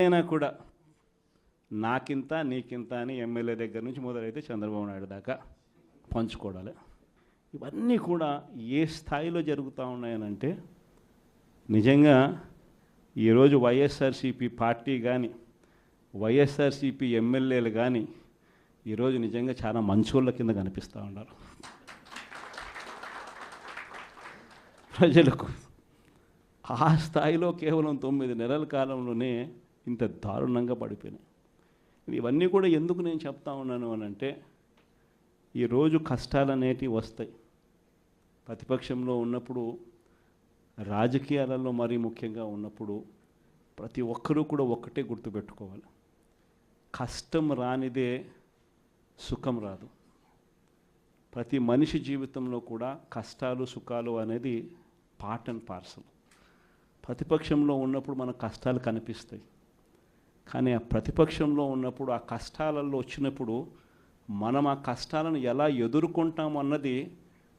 ఏదైనా కూడా నాకింత నీకింత అని ఎమ్మెల్యే దగ్గర నుంచి మొదలైతే చంద్రబాబు నాయుడు దాకా పంచుకోవడాలి. ఇవన్నీ కూడా ఏ స్థాయిలో జరుగుతూ ఉన్నాయనంటే నిజంగా ఈరోజు వైఎస్ఆర్సీపీ పార్టీ కానీ వైఎస్ఆర్సీపీ ఎమ్మెల్యేలు కానీ ఈరోజు నిజంగా చాలా మంచోళ్ళ కింద కనిపిస్తూ ఉన్నారు ప్రజలకు. ఆ స్థాయిలో కేవలం 9 నెలల కాలంలోనే ఇంత దారుణంగా పడిపోయినాయి. ఇవన్నీ కూడా ఎందుకు నేను చెప్తా ఉన్నాను అని అంటే ఈరోజు కష్టాలు అనేటివి వస్తాయి. ప్రతిపక్షంలో ఉన్నప్పుడు, రాజకీయాలలో మరీ ముఖ్యంగా ఉన్నప్పుడు ప్రతి ఒక్కరూ కూడా ఒక్కటే గుర్తుపెట్టుకోవాలి, కష్టం రానిదే సుఖం రాదు. ప్రతి మనిషి జీవితంలో కూడా కష్టాలు సుఖాలు అనేది పార్ట్ అండ్ పార్సల్. ప్రతిపక్షంలో ఉన్నప్పుడు మన కష్టాలు కనిపిస్తాయి, కానీ ఆ ప్రతిపక్షంలో ఉన్నప్పుడు ఆ కష్టాలలో వచ్చినప్పుడు మనం ఆ కష్టాలను ఎలా ఎదుర్కొంటాం అన్నది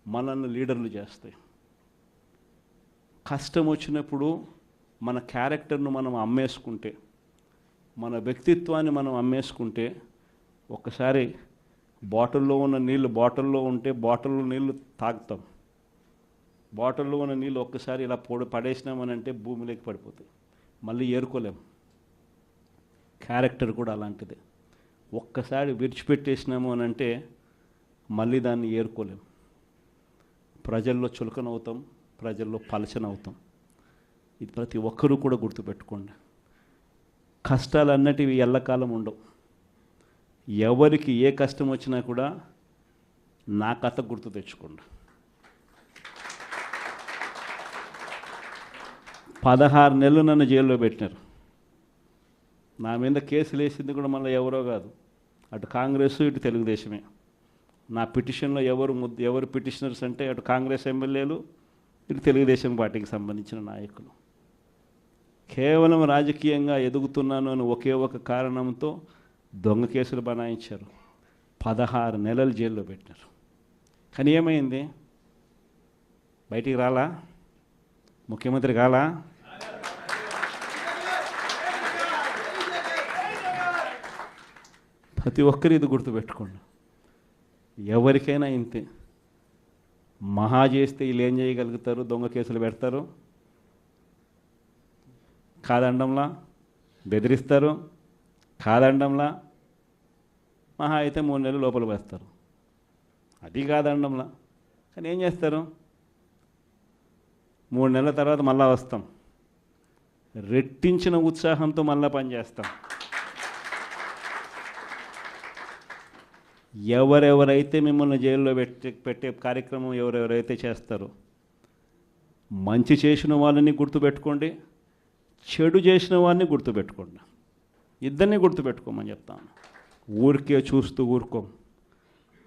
మనల్ని లీడర్లు చేస్తాయి. కష్టం వచ్చినప్పుడు మన క్యారెక్టర్ను మనం అమ్మేసుకుంటే, మన వ్యక్తిత్వాన్ని మనం అమ్మేసుకుంటే, ఒక్కసారి బాటిల్లో ఉన్న నీళ్ళు బాటిల్లో ఉంటే బాటిల్లో నీళ్ళు తాగుతాం, బాటిల్లో ఉన్న నీళ్ళు ఒక్కసారి ఇలా పడేసినామనంటే భూమిలోకి పడిపోతాయి, మళ్ళీ ఏరుకోలేం. క్యారెక్టర్ కూడా అలాంటిదే. ఒక్కసారి విడిచిపెట్టేసినాము అని అంటే మళ్ళీ దాన్ని ఏరుకోలేం. ప్రజల్లో చులకనవుతాం, ప్రజల్లో పలచనవుతాం. ఇది ప్రతి ఒక్కరూ కూడా గుర్తుపెట్టుకోండి. కష్టాలు అన్నటివి ఎల్లకాలం ఉండవు. ఎవరికి ఏ కష్టం వచ్చినా కూడా నా కథ గుర్తు తెచ్చుకోండి. 16 నెలలు నన్ను జైల్లో పెట్టినారు. నా మీద కేసులు వేసింది కూడా మళ్ళీ ఎవరో కాదు, అటు కాంగ్రెస్ ఇటు తెలుగుదేశమే. నా పిటిషన్లో ఎవరు పిటిషనర్స్ అంటే అటు కాంగ్రెస్ ఎమ్మెల్యేలు, ఇటు తెలుగుదేశం పార్టీకి సంబంధించిన నాయకులు. కేవలం రాజకీయంగా ఎదుగుతున్నాను అని ఒకే ఒక కారణంతో దొంగ కేసులు బనాయించారు. 16 నెలలు జైల్లో పెట్టినారు. కానీ ఏమైంది? బయటికి రాలా? ముఖ్యమంత్రి కాలా? ప్రతి ఒక్కరు ఇది గుర్తుపెట్టుకోండి. ఎవరికైనా ఇంతే. మహా చేస్తే వీళ్ళు ఏం చేయగలుగుతారు? దొంగ కేసులు పెడతారు, కాదండంలా బెదిరిస్తారు, కాదండంలా మహా అయితే 3 నెలలు లోపల వేస్తారు, అది కాదండంలా. కానీ ఏం చేస్తారు? 3 నెలల తర్వాత మళ్ళా వస్తాం, రెట్టించిన ఉత్సాహంతో మళ్ళా పనిచేస్తాం. ఎవరెవరైతే మిమ్మల్ని జైల్లో పెట్టే కార్యక్రమం ఎవరెవరైతే చేస్తారో, మంచి చేసిన వాళ్ళని గుర్తుపెట్టుకోండి, చెడు చేసిన వాడిని గుర్తుపెట్టుకోండి. ఇద్దరిని గుర్తుపెట్టుకోమని చెప్తాను. ఊరికే చూస్తూ ఊరుకోం.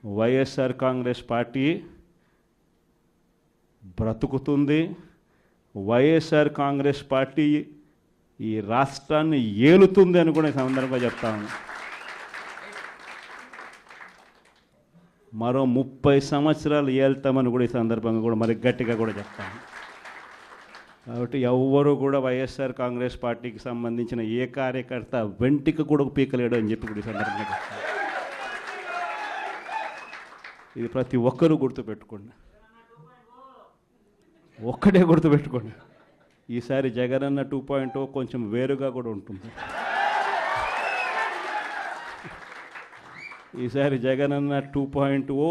వైఎస్ఆర్ కాంగ్రెస్ పార్టీ బ్రతుకుతుంది. వైఎస్ఆర్ కాంగ్రెస్ పార్టీ ఈ రాష్ట్రాన్ని ఏలుతుంది అని కూడా ఈ సందర్భంగా చెప్తాను. మరో 30 సంవత్సరాలు ఏళ్తామని కూడా ఈ సందర్భంగా కూడా మరి గట్టిగా కూడా చెప్తాను. కాబట్టి ఎవ్వరూ కూడా వైఎస్ఆర్ కాంగ్రెస్ పార్టీకి సంబంధించిన ఏ కార్యకర్త వెంటికి కూడా పీకలేడు అని చెప్పి కూడా ఈ సందర్భంగా చెప్తాను. ఇది ప్రతి ఒక్కరూ గుర్తుపెట్టుకోండి. ఒక్కటే గుర్తుపెట్టుకోండి, ఈసారి జగనన్న 2.0 కొంచెం వేరుగా కూడా ఉంటుంది. ఈసారి జగనన్న 2.0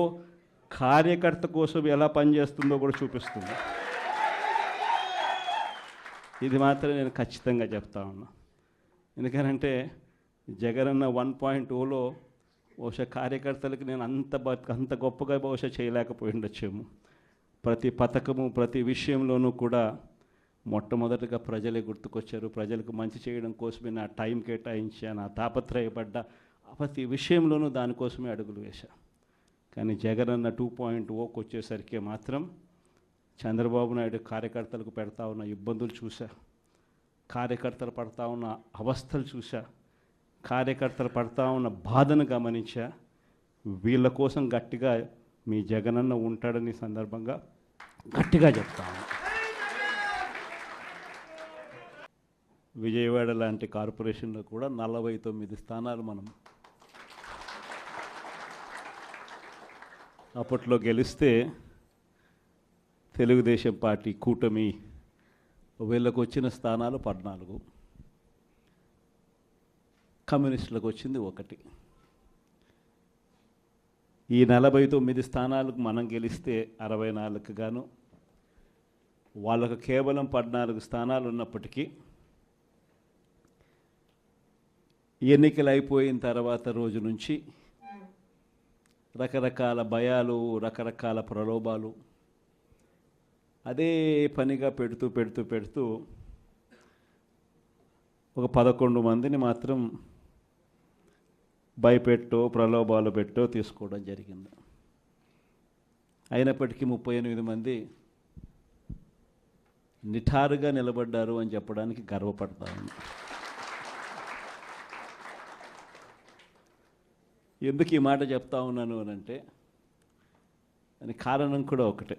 కార్యకర్త కోసం ఎలా పనిచేస్తుందో కూడా చూపిస్తుంది. ఇది మాత్రం నేను ఖచ్చితంగా చెప్తా ఉన్నా. ఎందుకనంటే జగనన్న 1.0లో బహుశా కార్యకర్తలకు నేను అంత గొప్పగా బహుశా చేయలేకపోయి ఉండొచ్చేమో. ప్రతి పథకము ప్రతి విషయంలోనూ కూడా మొట్టమొదటిగా ప్రజలే గుర్తుకొచ్చారు. ప్రజలకు మంచి చేయడం కోసమే నా టైం కేటాయించా, నా తాపత్రయపడ్డా, ప్రతి విషయంలోనూ దానికోసమే అడుగులు వేశా. కానీ జగనన్న 2.0కి వచ్చేసరికి మాత్రం చంద్రబాబు నాయుడు కార్యకర్తలకు పెడతా ఉన్న ఇబ్బందులు చూసా, కార్యకర్తలు పడతా ఉన్న అవస్థలు చూసా, కార్యకర్తలు పడతా ఉన్న బాధను గమనించా. వీళ్ళ కోసం గట్టిగా మీ జగనన్న ఉంటాడని సందర్భంగా గట్టిగా చెప్తాను. విజయవాడ లాంటి కార్పొరేషన్లో కూడా 49 స్థానాలు మనం అప్పట్లో గెలిస్తే తెలుగుదేశం పార్టీ కూటమి వీళ్ళకు వచ్చిన స్థానాలు 14, కమ్యూనిస్టులకు వచ్చింది 1. ఈ 49 స్థానాలకు మనం గెలిస్తే 64 గాను వాళ్ళకు కేవలం 14 స్థానాలు ఉన్నప్పటికీ ఎన్నికలు అయిపోయిన తర్వాత రోజు నుంచి రకరకాల భయాలు, రకరకాల ప్రలోభాలు అదే పనిగా పెడుతూ ఒక 11 మందిని మాత్రం భయపెట్టో ప్రలోభాలు పెట్టో తీసుకోవడం జరిగింది. అయినప్పటికీ 38 మంది నిఠారుగా నిలబడ్డారు అని చెప్పడానికి గర్వపడతాను. ఎందుకు ఈ మాట చెప్తా ఉన్నాను అని అంటే దానికి కారణం కూడా ఒకటే.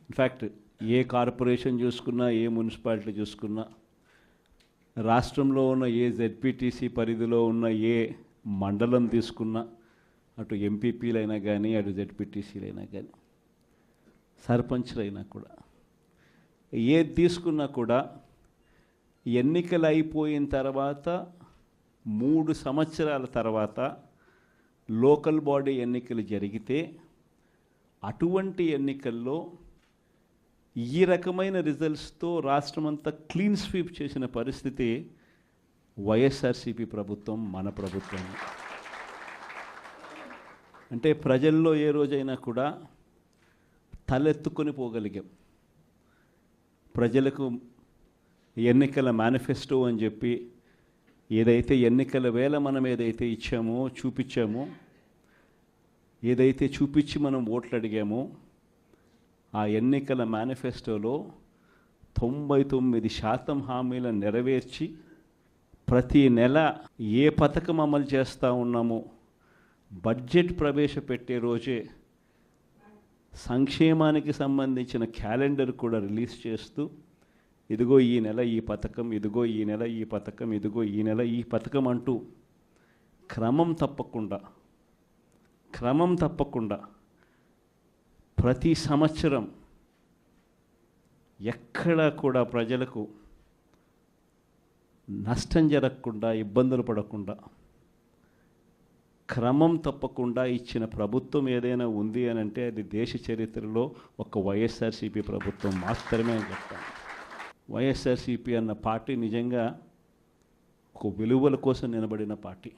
ఇన్ఫ్యాక్ట్ ఏ కార్పొరేషన్ చూసుకున్నా, ఏ మున్సిపాలిటీ చూసుకున్నా, రాష్ట్రంలో ఉన్న ఏ జెడ్పీటీసీ పరిధిలో ఉన్న ఏ మండలం తీసుకున్నా, అటు ఎంపీపీలైనా కానీ, అటు జెడ్పీటీసీలైనా కానీ, సర్పంచ్లైనా కూడా, ఏది తీసుకున్నా కూడా ఎన్నికలు అయిపోయిన తర్వాత 3 సంవత్సరాల తర్వాత లోకల్ బాడీ ఎన్నికలు జరిగితే అటువంటి ఎన్నికల్లో ఈ రకమైన రిజల్ట్స్తో రాష్ట్రమంతా క్లీన్ స్వీప్ చేసిన పరిస్థితి వైఎస్ఆర్సీపీ ప్రభుత్వం, మన ప్రభుత్వం. అంటే ప్రజల్లో ఏ రోజైనా కూడా తలెత్తుకొని పోగలిగాం. ప్రజలకు ఎన్నికల మేనిఫెస్టో అని చెప్పి ఏదైతే ఎన్నికల వేళ మనం ఏదైతే ఇచ్చామో, చూపించామో, ఏదైతే చూపించి మనం ఓట్లు అడిగామో, ఆ ఎన్నికల మేనిఫెస్టోలో 99% హామీలను నెరవేర్చి ప్రతి నెల ఏ పథకం అమలు చేస్తూ ఉన్నామో బడ్జెట్ ప్రవేశపెట్టే రోజే సంక్షేమానికి సంబంధించిన క్యాలెండర్ కూడా రిలీజ్ చేస్తూ, ఇదిగో ఈ నెల ఈ పథకం, ఇదిగో ఈ నెల ఈ పథకం, ఇదిగో ఈ నెల ఈ పథకం అంటూ క్రమం తప్పకుండా ప్రతి సంవత్సరం ఎక్కడా కూడా ప్రజలకు నష్టం జరగకుండా, ఇబ్బందులు పడకుండా, క్రమం తప్పకుండా ఇచ్చిన ప్రభుత్వం ఏదైనా ఉంది అని అంటే అది దేశ చరిత్రలో ఒక వైఎస్ఆర్సీపీ ప్రభుత్వం మాత్రమే అని చెప్తాను. వైఎస్ఆర్సీపీ అన్న పార్టీ నిజంగా ఒక విలువల కోసం నిలబడిన పార్టీ.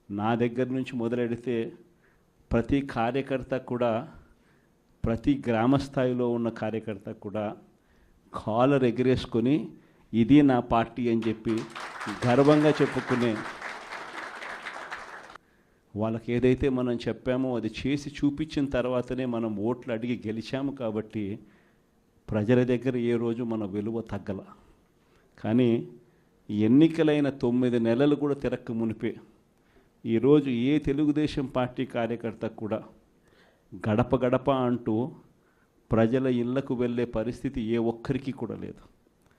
నా దగ్గర నుంచి మొదలెడితే ప్రతి కార్యకర్త కూడా, ప్రతి గ్రామ స్థాయిలో ఉన్న కార్యకర్త కూడా కాలర్ ఎగరేసుకొని ఇది నా పార్టీ అని చెప్పి గర్వంగా చెప్పుకునే, వాళ్ళకి ఏదైతే మనం చెప్పామో అది చేసి చూపించిన తర్వాతనే మనం ఓట్లు అడిగి గెలిచాము. కాబట్టి ప్రజల దగ్గర ఏ రోజు మన విలువ తగ్గల. కానీ ఎన్నికలైన 9 నెలలు కూడా తిరక్క మునిపే ఈరోజు ఏ తెలుగుదేశం పార్టీ కార్యకర్త కూడా గడప గడప అంటూ ప్రజల ఇళ్లకు వెళ్ళే పరిస్థితి ఏ ఒక్కరికి కూడా లేదు.